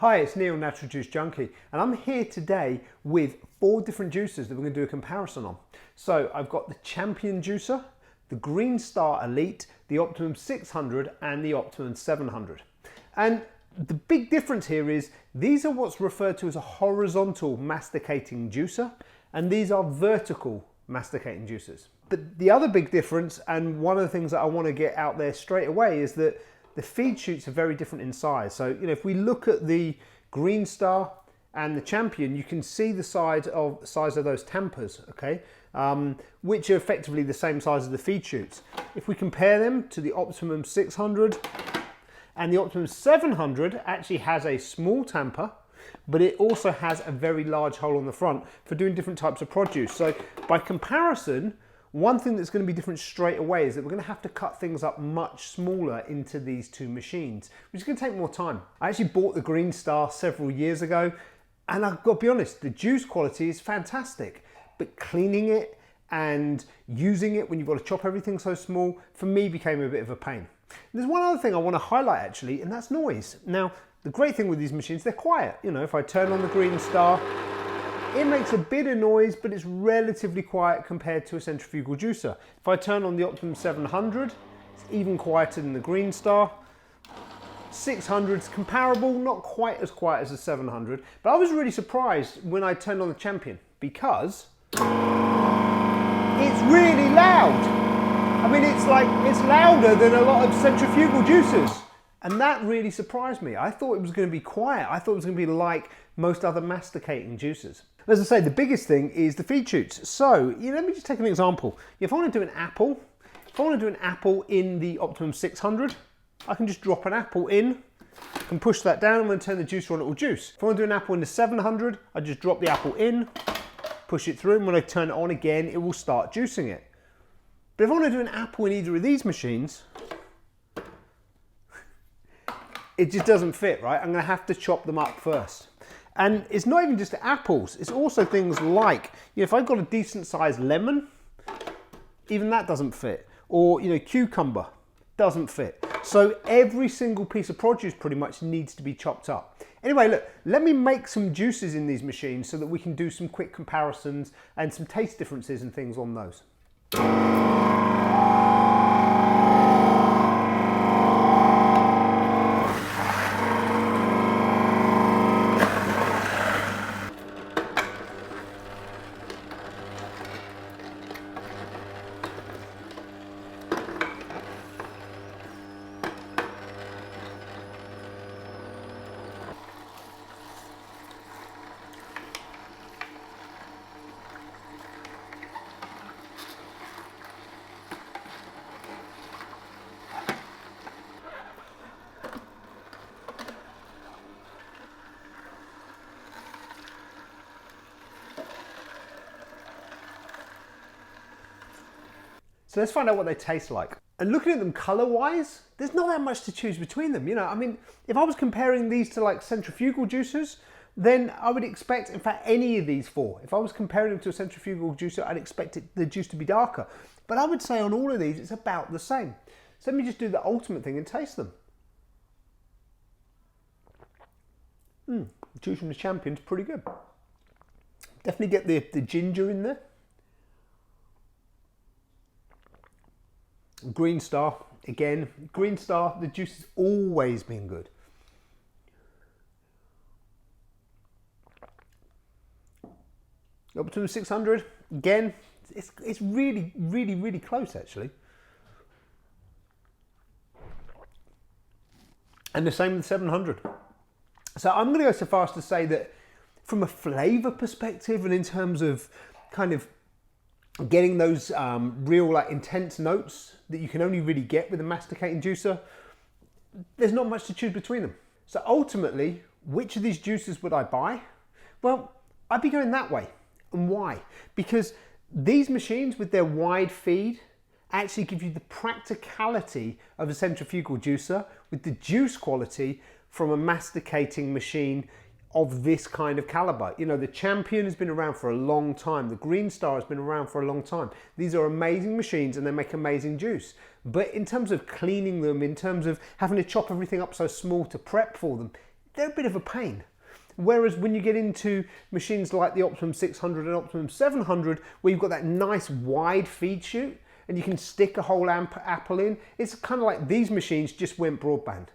Hi, it's Neil, Natural Juice Junkie, and I'm here today with 4 different juicers that we're going to do a comparison on. So I've got the Champion juicer, the Green Star Elite, the Optimum 600 and the Optimum 700. And the big difference here is these are what's referred to as a horizontal masticating juicer, and these are vertical masticating juicers. But the other big difference, and one of the things that I want to get out there straight away, is that the feed chutes are very different in size. So, if we look at the Green Star and the Champion, you can see the size of those tampers, okay, which are effectively the same size as the feed chutes. If we compare them to the Optimum 600 and the Optimum 700, actually has a small tamper, but it also has a very large hole on the front for doing different types of produce. So by comparison, one thing that's going to be different straight away is that we're going to have to cut things up much smaller into these 2 machines, which is going to take more time. I actually bought the Green Star several years ago, and I've got to be honest, the juice quality is fantastic, but cleaning it and using it when you've got to chop everything so small, for me became a bit of a pain. There's one other thing I want to highlight actually, and that's noise. Now, the great thing with these machines, they're quiet. If I turn on the Green Star, it makes a bit of noise, but it's relatively quiet compared to a centrifugal juicer. If I turn on the Optimum 700, it's even quieter than the Green Star. 600's comparable, not quite as quiet as the 700, but I was really surprised when I turned on the Champion because it's really loud. I mean, it's louder than a lot of centrifugal juicers. And that really surprised me. I thought it was going to be quiet. I thought it was going to be like most other masticating juicers. As I say, the biggest thing is the feed chutes. So, let me just take an example. If I want to do an apple, in the Optimum 600, I can just drop an apple in and push that down, and when I turn the juicer on, it will juice. If I want to do an apple in the 700, I just drop the apple in, push it through, and when I turn it on again, it will start juicing it. But if I want to do an apple in either of these machines, it just doesn't fit, right? I'm going to have to chop them up first. And it's not even just apples, it's also things like, if I've got a decent sized lemon, even that doesn't fit. Or, cucumber, doesn't fit. So every single piece of produce pretty much needs to be chopped up. Anyway, look, let me make some juices in these machines so that we can do some quick comparisons and some taste differences and things on those. So let's find out what they taste like. And looking at them color-wise, there's not that much to choose between them. I mean, if I was comparing these to like centrifugal juicers, then I would expect, in fact, any of these 4. If I was comparing them to a centrifugal juicer, I'd expect the juice to be darker. But I would say on all of these, it's about the same. So let me just do the ultimate thing and taste them. The juice from the Champion's pretty good. Definitely get the ginger in there. Green Star, again, Green Star, the juice has always been good. Optimum 600, again, it's really, really, really close actually. And the same with the 700. So I'm going to go so far as to say that from a flavour perspective and in terms of kind of getting those real intense notes that you can only really get with a masticating juicer, there's not much to choose between them. So ultimately, which of these juicers would I buy? Well, I'd be going that way. And why? Because these machines with their wide feed actually give you the practicality of a centrifugal juicer with the juice quality from a masticating machine of this kind of caliber. You know, the Champion has been around for a long time. The Green Star has been around for a long time. These are amazing machines and they make amazing juice. But in terms of cleaning them, in terms of having to chop everything up so small to prep for them, they're a bit of a pain. Whereas when you get into machines like the Optimum 600 and Optimum 700, where you've got that nice wide feed chute and you can stick a whole apple in, it's kind of like these machines just went broadband.